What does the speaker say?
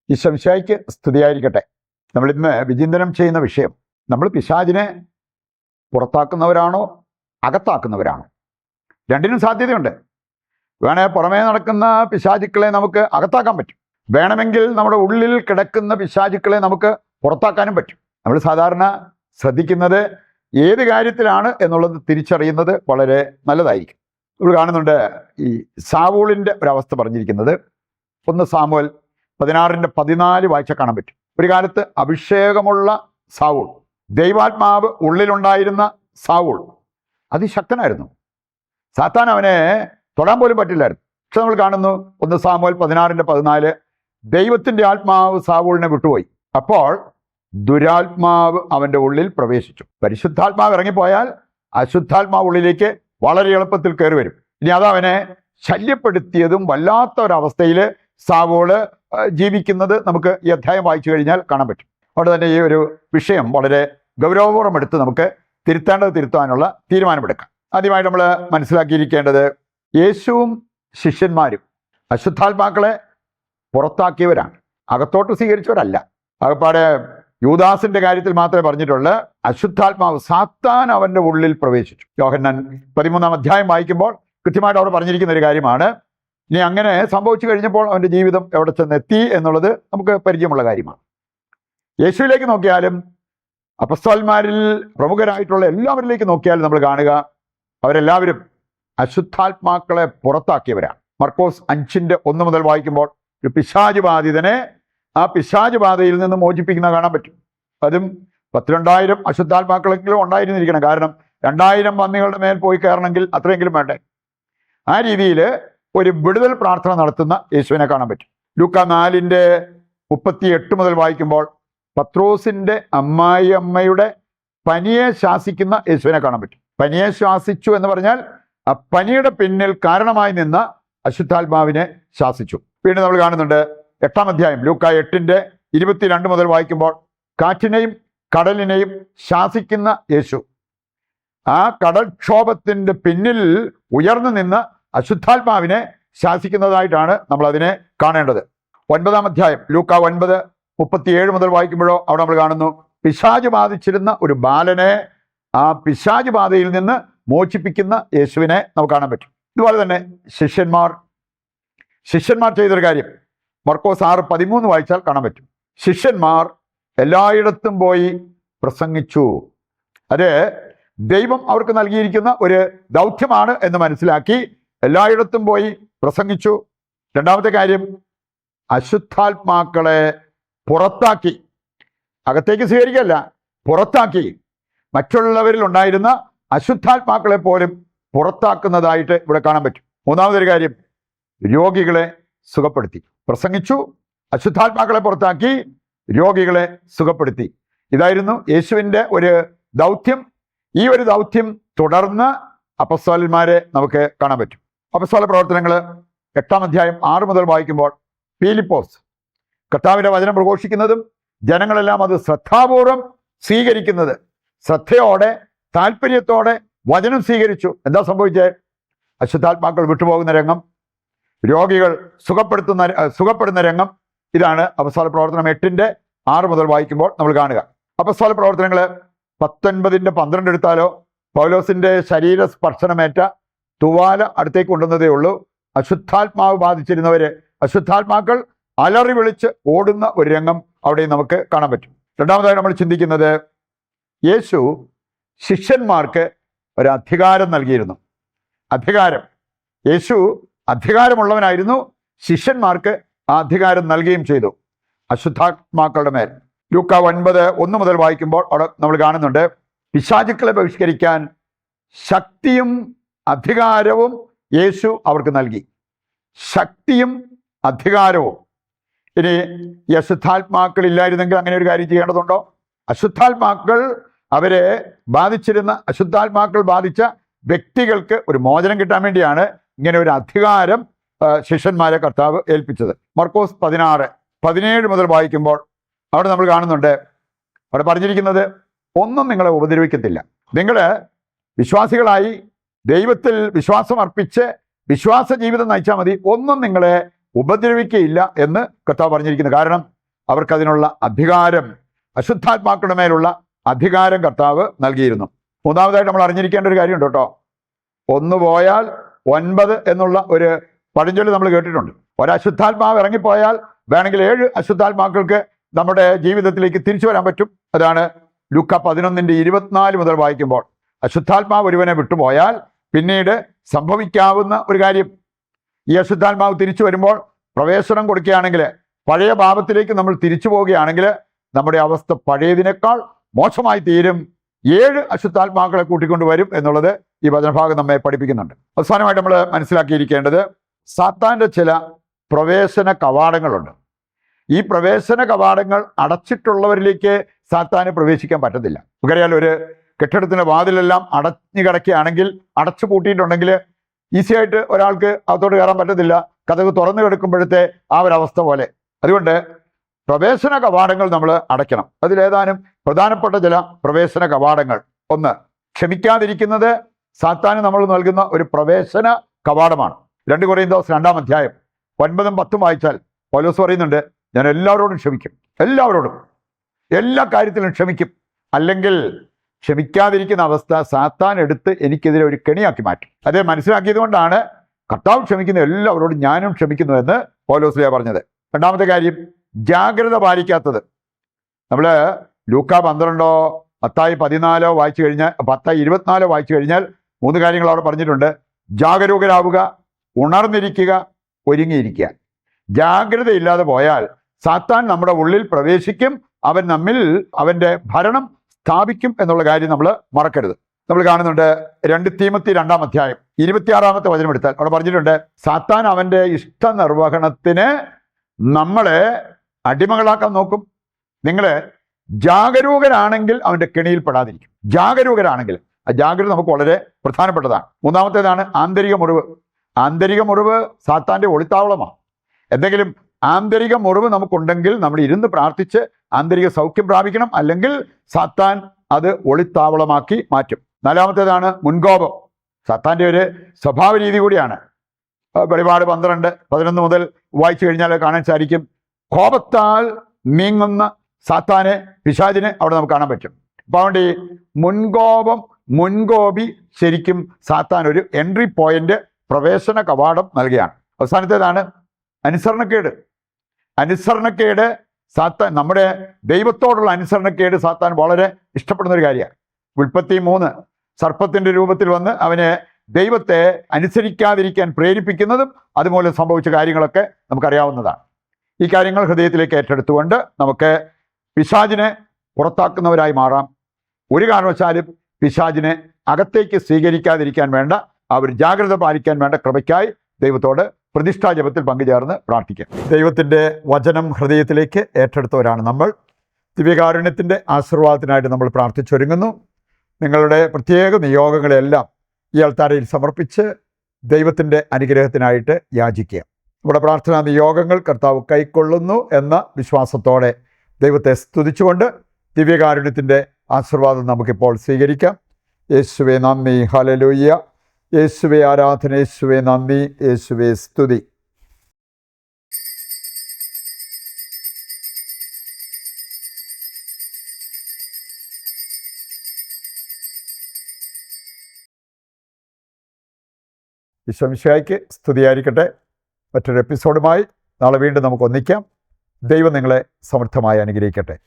ഈശോമിശിഹായ്ക്ക് സ്തുതിയായിരിക്കട്ടെ. നമ്മൾ ഇന്ന് വിചിന്തനം ചെയ്യുന്ന വിഷയം, നമ്മൾ പിശാചിനെ പുറത്താക്കുന്നവരാണോ അകത്താക്കുന്നവരാണോ? രണ്ടിനും സാധ്യതയുണ്ട്. വേണേ പുറമേ നടക്കുന്ന പിശാചുക്കളെ നമുക്ക് അകത്താക്കാൻ പറ്റും, വേണമെങ്കിൽ നമ്മുടെ ഉള്ളിൽ കിടക്കുന്ന പിശാചുക്കളെ നമുക്ക് പുറത്താക്കാനും പറ്റും. നമ്മൾ സാധാരണ ശ്രദ്ധിക്കുന്നത് ഏത് കാര്യത്തിലാണ് എന്നുള്ളത് തിരിച്ചറിയുന്നത് വളരെ നല്ലതായിരിക്കും. നമ്മൾ കാണുന്നുണ്ട് ഈ സാവൂളിൻ്റെ ഒരവസ്ഥ പറഞ്ഞിരിക്കുന്നത് 1 സാമുവേൽ 16:14 വായിച്ച കാണാൻ പറ്റും. ഒരു കാലത്ത് അഭിഷേകമുള്ള സാവൂൾ, ദൈവാത്മാവ് ഉള്ളിലുണ്ടായിരുന്ന സാവൂൾ അതിശക്തനായിരുന്നു. സാത്താൻ അവനെ തൊടാൻ പോലും പറ്റില്ലായിരുന്നു. പക്ഷെ നമ്മൾ കാണുന്നു 1 സാമുവേൽ 16:14 ദൈവത്തിൻ്റെ ആത്മാവ് സാവൂളിനെ വിട്ടുപോയി. അപ്പോൾ ദുരാത്മാവ് അവൻ്റെ ഉള്ളിൽ പ്രവേശിച്ചു. പരിശുദ്ധാത്മാവ് ഇറങ്ങിപ്പോയാൽ അശുദ്ധാത്മാവ് ഉള്ളിലേക്ക് വളരെ എളുപ്പത്തിൽ കയറി വരും. ഇനി അതവനെ ശല്യപ്പെടുത്തിയതും വല്ലാത്ത ഒരവസ്ഥയിൽ സാവൂള് ജീവിക്കുന്നത് നമുക്ക് ഈ അധ്യായം വായിച്ചു കഴിഞ്ഞാൽ കാണാൻ പറ്റും. അവിടെ തന്നെ ഈ ഒരു വിഷയം വളരെ ഗൗരവപൂർവ്വം എടുത്ത് നമുക്ക് തിരുത്താനുള്ള തീരുമാനമെടുക്കാം. ആദ്യമായിട്ട് നമ്മൾ മനസ്സിലാക്കിയിരിക്കേണ്ടത്, യേശുവും ശിഷ്യന്മാരും അശുദ്ധാത്മാക്കളെ പുറത്താക്കിയവരാണ്, അകത്തോട്ട് സ്വീകരിച്ചവരല്ല. അകപ്പാടെ യൂദാസിന്റെ കാര്യത്തിൽ മാത്രമേ പറഞ്ഞിട്ടുള്ളൂ അശുദ്ധാത്മാവ് സാത്താൻ അവന്റെ ഉള്ളിൽ പ്രവേശിച്ചു. യോഹന്നാൻ 13-ാം അധ്യായം വായിക്കുമ്പോൾ കൃത്യമായിട്ട് അവിടെ പറഞ്ഞിരിക്കുന്ന ഒരു കാര്യമാണ്. ഇനി അങ്ങനെ സംഭവിച്ചു കഴിഞ്ഞപ്പോൾ അവൻ്റെ ജീവിതം എവിടെ ചെന്നെത്തി എന്നുള്ളത് നമുക്ക് പരിചയമുള്ള കാര്യമാണ്. യേശുവിലേക്ക് നോക്കിയാലും അപ്പസ്തോലന്മാരിൽ പ്രമുഖരായിട്ടുള്ള എല്ലാവരിലേക്ക് നോക്കിയാലും നമ്മൾ കാണുക, അവരെല്ലാവരും അശുദ്ധാത്മാക്കളെ പുറത്താക്കിയവരാണ്. മർക്കോസ് 5:1 മുതൽ വായിക്കുമ്പോൾ ഒരു പിശാച് ബാധിതനെ ആ പിശാച് ബാധയിൽ നിന്ന് മോചിപ്പിക്കുന്ന കാണാൻ പറ്റും. അതും 12,000 അശുദ്ധാത്മാക്കളെങ്കിലും ഉണ്ടായിരുന്നിരിക്കണം. കാരണം 2000 പന്നികളുടെ മേൽ പോയി കയറണമെങ്കിൽ അത്രയെങ്കിലും വേണ്ടേ. ആ രീതിയിൽ ഒരു വിടുതൽ പ്രാർത്ഥന നടത്തുന്ന യേശുവിനെ കാണാൻ പറ്റും. ലൂക്ക 4:38 മുതൽ വായിക്കുമ്പോൾ പത്രോസിന്റെ അമ്മായിയമ്മയുടെ പനിയെ ശാസിക്കുന്ന യേശുവിനെ കാണാൻ പറ്റും. പനിയെ ശാസിച്ചു എന്ന് പറഞ്ഞാൽ ആ പനിയുടെ പിന്നിൽ കാരണമായി നിന്ന അശുദ്ധാത്മാവിനെ ശാസിച്ചു. വീണ്ടും നമ്മൾ കാണുന്നുണ്ട് 8-ാം അധ്യായം ലൂക്ക 8:22 മുതൽ വായിക്കുമ്പോൾ കാറ്റിനെയും കടലിനെയും ശാസിക്കുന്ന യേശു ആ കടൽക്ഷോഭത്തിന്റെ പിന്നിൽ ഉയർന്നു നിന്ന് അശുദ്ധാത്മാവിനെ ശാസിക്കുന്നതായിട്ടാണ് നമ്മൾ അതിനെ കാണേണ്ടത്. 9-ാം അധ്യായം ലൂക്ക 9:37 മുതൽ വായിക്കുമ്പോഴോ അവിടെ നമ്മൾ കാണുന്നു പിശാച് ബാധിച്ചിരുന്ന ഒരു ബാലനെ ആ പിശാച് ബാധയിൽ നിന്ന് മോചിപ്പിക്കുന്ന യേശുവിനെ നമുക്ക് കാണാൻ പറ്റും. ഇതുപോലെ തന്നെ ശിഷ്യന്മാർ ചെയ്തൊരു കാര്യം മർക്കോസ് 6:13 വായിച്ചാൽ കാണാൻ പറ്റും. ശിഷ്യന്മാർ എല്ലായിടത്തും പോയി പ്രസംഗിച്ചു. അത് ദൈവം അവർക്ക് നൽകിയിരിക്കുന്ന ഒരു ദൗത്യമാണ് എന്ന് മനസ്സിലാക്കി എല്ലായിടത്തും പോയി പ്രസംഗിച്ചു. രണ്ടാമത്തെ കാര്യം, അശുദ്ധാത്മാക്കളെ പുറത്താക്കി, അകത്തേക്ക് സ്വീകരിക്കല്ല, പുറത്താക്കി. മറ്റുള്ളവരിൽ ഉണ്ടായിരുന്ന അശുദ്ധാത്മാക്കളെ പോലും പുറത്താക്കുന്നതായിട്ട് ഇവിടെ കാണാൻ പറ്റും. മൂന്നാമതൊരു കാര്യം, രോഗികളെ സുഖപ്പെടുത്തി. പ്രസംഗിച്ചു, അശുദ്ധാത്മാക്കളെ പുറത്താക്കി, രോഗികളെ സുഖപ്പെടുത്തി. ഇതായിരുന്നു യേശുവിൻ്റെ ഒരു ദൗത്യം. ഈ ഒരു ദൗത്യം തുടർന്ന് അപ്പസ്തോലന്മാരെ നമുക്ക് കാണാൻ പറ്റും. അപ്പസ്തോല പ്രവർത്തനങ്ങൾ 8-ാം അധ്യായം 6 മുതൽ വായിക്കുമ്പോൾ ഫിലിപ്പോസ് കർത്താവിൻ്റെ വചനം പ്രഘോഷിക്കുന്നതും ജനങ്ങളെല്ലാം അത് ശ്രദ്ധാപൂർവം സ്വീകരിക്കുന്നത്, ശ്രദ്ധയോടെ താല്പര്യത്തോടെ വചനം സ്വീകരിച്ചു. എന്താ സംഭവിച്ചത്? അശുദ്ധാത്മാക്കൾ വിട്ടുപോകുന്ന രംഗം, രോഗികൾ സുഖപ്പെടുന്ന രംഗം, ഇതാണ് അപ്പസ്തോല പ്രവർത്തനം 8:6 മുതൽ വായിക്കുമ്പോൾ നമ്മൾ കാണുക. അപ്പസ്തോല പ്രവർത്തനങ്ങൾ 19:12 എടുത്താലോ പൗലോസിന്റെ ശരീര സ്പർശനമേറ്റ തുവാല അടുത്തേക്ക് കൊണ്ടുവന്നതേ ഉള്ളൂ. അശുദ്ധാത്മാവ് ബാധിച്ചിരുന്നവര്, അശുദ്ധാത്മാക്കൾ അലറി വിളിച്ച് ഓടുന്ന ഒരു രംഗം അവിടെ നമുക്ക് കാണാൻ പറ്റും. രണ്ടാമതായി നമ്മൾ ചിന്തിക്കുന്നത്, യേശു ശിഷ്യന്മാർക്ക് ഒരു അധികാരം നൽകിയിരുന്നു. യേശു അധികാരമുള്ളവനായിരുന്നു. ശിഷ്യന്മാർക്ക് ആ അധികാരം നൽകുകയും ചെയ്തു അശുദ്ധാത്മാക്കളുടെ മേൽ. ലൂക്ക 9:1 മുതൽ വായിക്കുമ്പോൾ അവിടെ നമ്മൾ കാണുന്നുണ്ട് പിശാചുക്കളെ ബഹിഷ്കരിക്കാൻ ശക്തിയും അധികാരവും യേശു അവർക്ക് നൽകി. ശക്തിയും അധികാരവും. ഇനി ഈ അശുദ്ധാത്മാക്കൾ ഇല്ലായിരുന്നെങ്കിൽ അങ്ങനെ ഒരു കാര്യം ചെയ്യേണ്ടതുണ്ടോ? അശുദ്ധാത്മാക്കൾ ബാധിച്ച വ്യക്തികൾക്ക് ഒരു മോചനം കിട്ടാൻ വേണ്ടിയാണ് ഇങ്ങനെ ഒരു അധികാരം ശിഷ്യന്മാരെ കർത്താവ് ഏൽപ്പിച്ചത്. മർക്കോസ് 16:17 മുതൽ വായിക്കുമ്പോൾ അവിടെ നമ്മൾ കാണുന്നുണ്ട്, അവിടെ പറഞ്ഞിരിക്കുന്നത്, ഒന്നും നിങ്ങളെ ഉപദ്രവിക്കത്തില്ല. നിങ്ങൾ വിശ്വാസികളായി ദൈവത്തിൽ വിശ്വാസം അർപ്പിച്ച് വിശ്വാസ ജീവിതം നയിച്ചാൽ മതി, ഒന്നും നിങ്ങളെ ഉപദ്രവിക്കുകയില്ല എന്ന് കർത്താവ് പറഞ്ഞിരിക്കുന്നു. കാരണം അവർക്കതിനുള്ള അധികാരം, അശുദ്ധാത്മാക്കളുടെ മേലുള്ള അധികാരം കർത്താവ് നൽകിയിരുന്നു. മൂന്നാമതായിട്ട് നമ്മൾ അറിഞ്ഞിരിക്കേണ്ട ഒരു കാര്യമുണ്ട് കേട്ടോ. 1 പോയാൽ 9 എന്നുള്ള ഒരു പഴഞ്ചൊല്ല് നമ്മൾ കേട്ടിട്ടുണ്ട്. ഒരശുദ്ധാത്മാവ് ഇറങ്ങിപ്പോയാൽ വേണമെങ്കിൽ 7 അശുദ്ധാത്മാക്കൾക്ക് നമ്മുടെ ജീവിതത്തിലേക്ക് തിരിച്ചു വരാൻ പറ്റും. അതാണ് ലൂക്ക 11:24 മുതൽ വായിക്കുമ്പോൾ. അശുദ്ധാത്മാവ് ഒരുവനെ വിട്ടുപോയാൽ പിന്നീട് സംഭവിക്കാവുന്ന ഒരു കാര്യം, ഈ അശുദ്ധാത്മാവ് തിരിച്ചു വരുമ്പോൾ പ്രവേശനം കൊടുക്കുകയാണെങ്കിൽ, പഴയ പാപത്തിലേക്ക് നമ്മൾ തിരിച്ചു പോവുകയാണെങ്കിൽ നമ്മുടെ അവസ്ഥ പഴയതിനേക്കാൾ മോശമായി തീരും. 7 അശുദ്ധാത്മാക്കളെ കൂട്ടിക്കൊണ്ട് വരും എന്നുള്ളത് ഈ വചനഭാഗം നമ്മെ പഠിപ്പിക്കുന്നുണ്ട്. അവസാനമായിട്ട് നമ്മൾ മനസ്സിലാക്കിയിരിക്കേണ്ടത്, സാത്താൻ്റെ ചില പ്രവേശന കവാടങ്ങളുണ്ട്. ഈ പ്രവേശന കവാടങ്ങൾ അടച്ചിട്ടുള്ളവരിലേക്ക് സാത്താന് പ്രവേശിക്കാൻ പറ്റത്തില്ല. നമുക്കറിയാലോ, ഒരു കെട്ടിടത്തിൻ്റെ വാതിലെല്ലാം അടഞ്ഞു കിടക്കുകയാണെങ്കിൽ, അടച്ചു പൂട്ടിയിട്ടുണ്ടെങ്കിൽ ഈസിയായിട്ട് ഒരാൾക്ക് അകത്തോട്ട് കയറാൻ പറ്റത്തില്ല. കതക് തുറന്നു കിടക്കുമ്പോഴത്തെ ആ ഒരവസ്ഥ പോലെ. അതുകൊണ്ട് പ്രവേശന കവാടങ്ങൾ നമ്മൾ അടയ്ക്കണം. അതിലേതാനും പ്രധാനപ്പെട്ട ചില പ്രവേശന കവാടങ്ങൾ. 1, ക്ഷമിക്കാതിരിക്കുന്നത് സാത്താന് നമ്മൾ നൽകുന്ന ഒരു പ്രവേശന കവാടമാണ്. 2 കൊരിന്തോസ് 2-ാം അധ്യായം 9-10 വായിച്ചാൽ പൗലോസ് പറയുന്നുണ്ട്, ഞാൻ എല്ലാവരോടും ക്ഷമിക്കും, എല്ലാവരോടും എല്ലാ കാര്യത്തിലും ക്ഷമിക്കും. അല്ലെങ്കിൽ ക്ഷമിക്കാതിരിക്കുന്ന അവസ്ഥ സാത്താൻ എടുത്ത് എനിക്കെതിരെ ഒരു കെണിയാക്കി മാറ്റും. അത് മനസ്സിലാക്കിയത് കൊണ്ടാണ് കർത്താവ് ക്ഷമിക്കുന്ന എല്ലാവരോടും ഞാനും ക്ഷമിക്കുന്നു എന്ന് പൗലോസ്ലീഹ പറഞ്ഞത്. രണ്ടാമത്തെ കാര്യം, ജാഗ്രത പാലിക്കാത്തത്. നമ്മൾ ലൂക്ക 12 മത്തായി 14 വായിച്ചു കഴിഞ്ഞാൽ, മത്തായി 24 വായിച്ചു കഴിഞ്ഞാൽ 3 കാര്യങ്ങൾ അവിടെ പറഞ്ഞിട്ടുണ്ട്. ജാഗരൂകരാവുക, ഉണർന്നിരിക്കുക, ഒരുങ്ങിയിരിക്കുക. ജാഗ്രതയില്ലാതെ പോയാൽ സാത്താൻ നമ്മുടെ ഉള്ളിൽ പ്രവേശിക്കും. അവൻ നമ്മിൽ അവൻ്റെ ഭരണം സ്ഥാപിക്കും എന്നുള്ള കാര്യം നമ്മൾ മറക്കരുത്. നമ്മൾ കാണുന്നുണ്ട് 2 തീമോത്തി 2-ാം അധ്യായം 26-ാമത്തെ വചനം എടുത്താൽ അവിടെ പറഞ്ഞിട്ടുണ്ട്, സാത്താൻ അവൻ്റെ ഇഷ്ടനിർവഹണത്തിന് നമ്മളെ അടിമകളാക്കാൻ നോക്കും. നിങ്ങൾ ജാഗരൂകരാണെങ്കിൽ അവൻ്റെ കെണിയിൽ പെടാതിരിക്കും. ജാഗരൂകരാണെങ്കിൽ, ആ ജാഗ്രത നമുക്ക് വളരെ പ്രധാനപ്പെട്ടതാണ്. മൂന്നാമത്തേതാണ് ആന്തരിക മുറിവ്. ആന്തരിക മുറിവ് സാത്താൻ്റെ ഒളിത്താവളമാണ്. എന്തെങ്കിലും ആന്തരിക മുറിവ് നമുക്കുണ്ടെങ്കിൽ നമ്മൾ ഇരുന്ന് പ്രാർത്ഥിച്ച് ആന്തരിക സൗഖ്യം പ്രാപിക്കണം. അല്ലെങ്കിൽ സാത്താൻ അത് ഒളിത്താവളമാക്കി മാറ്റും. 4-ാമത്തേതാണ് മുൻകോപം. സാത്താൻ്റെ ഒരു സ്വഭാവ രീതി കൂടിയാണ്. വെളിപാട് 12:11 മുതൽ വായിച്ചു കഴിഞ്ഞാൽ കാണാൻ സാധിക്കും. കോപത്താൽ നീങ്ങുന്ന സാത്താനെ, പിശാചിനെ അവിടെ നമുക്ക് കാണാൻ പറ്റും. അപ്പോൾ അതുകൊണ്ട് ഈ മുൻകോപി ശരിക്കും സാത്താൻ ഒരു എൻട്രി പോയിന്റ്, പ്രവേശന കവാടം നൽകുകയാണ്. അവസാനത്തേതാണ് അനുസരണക്കേട്. അനുസരണക്കേട് സാത്താൻ, നമ്മുടെ ദൈവത്തോടുള്ള അനുസരണക്കേട് സാത്താൻ വളരെ ഇഷ്ടപ്പെടുന്ന ഒരു കാര്യമാണ്. ഉൽപ്പത്തി 3 സർപ്പത്തിൻ്റെ രൂപത്തിൽ വന്ന് അവനെ ദൈവത്തെ അനുസരിക്കാതിരിക്കാൻ പ്രേരിപ്പിക്കുന്നതും അതുമൂലം സംഭവിച്ച കാര്യങ്ങളൊക്കെ നമുക്കറിയാവുന്നതാണ്. ഈ കാര്യങ്ങൾ ഹൃദയത്തിലേക്ക് ഏറ്റെടുത്തുകൊണ്ട് നമുക്ക് പിശാചിനെ പുറത്താക്കുന്നവരായി മാറാം. ഒരു കാരണവശാലും പിശാചിനെ അകത്തേക്ക് സ്വീകരിക്കാതിരിക്കാൻ വേണ്ട ആ ഒരു ജാഗ്രത പാലിക്കാൻ വേണ്ട കൃപയ്ക്കായി ദൈവത്തോട് പ്രതിഷ്ഠാ ജപത്തിൽ പങ്കുചേർന്ന് പ്രാർത്ഥിക്കാം. ദൈവത്തിൻ്റെ വചനം ഹൃദയത്തിലേക്ക് ഏറ്റെടുത്തവരാണ് നമ്മൾ. ദിവ്യകാരുണ്യത്തിൻ്റെ ആശീർവാദത്തിനായിട്ട് നമ്മൾ പ്രാർത്ഥിച്ചൊരുങ്ങുന്നു. നിങ്ങളുടെ പ്രത്യേക നിയോഗങ്ങളെല്ലാം ഈ അൾത്താരയിൽ സമർപ്പിച്ച് ദൈവത്തിൻ്റെ അനുഗ്രഹത്തിനായിട്ട് യാചിക്കുക. നമ്മുടെ പ്രാർത്ഥനാ നിയോഗങ്ങൾ കർത്താവ് കൈക്കൊള്ളുന്നു എന്ന വിശ്വാസത്തോടെ ദൈവത്തെ സ്തുതിച്ചുകൊണ്ട് ദിവ്യകാരുണ്യത്തിൻ്റെ ആശീർവാദം നമുക്കിപ്പോൾ സ്വീകരിക്കാം. യേശുവേ നന്ദി, ഹല്ലേലൂയ. യേശുവേ ആരാധന, യേശുവേ നന്ദി, യേശുവേ സ്തുതി. ഈശോമിശിഹായ്ക്ക് സ്തുതിയായിരിക്കട്ടെ. മറ്റൊരു എപ്പിസോഡുമായി നാളെ വീണ്ടും നമുക്ക് ഒന്നിക്കാം. ദൈവം നിങ്ങളെ സമൃദ്ധമായി അനുഗ്രഹിക്കട്ടെ.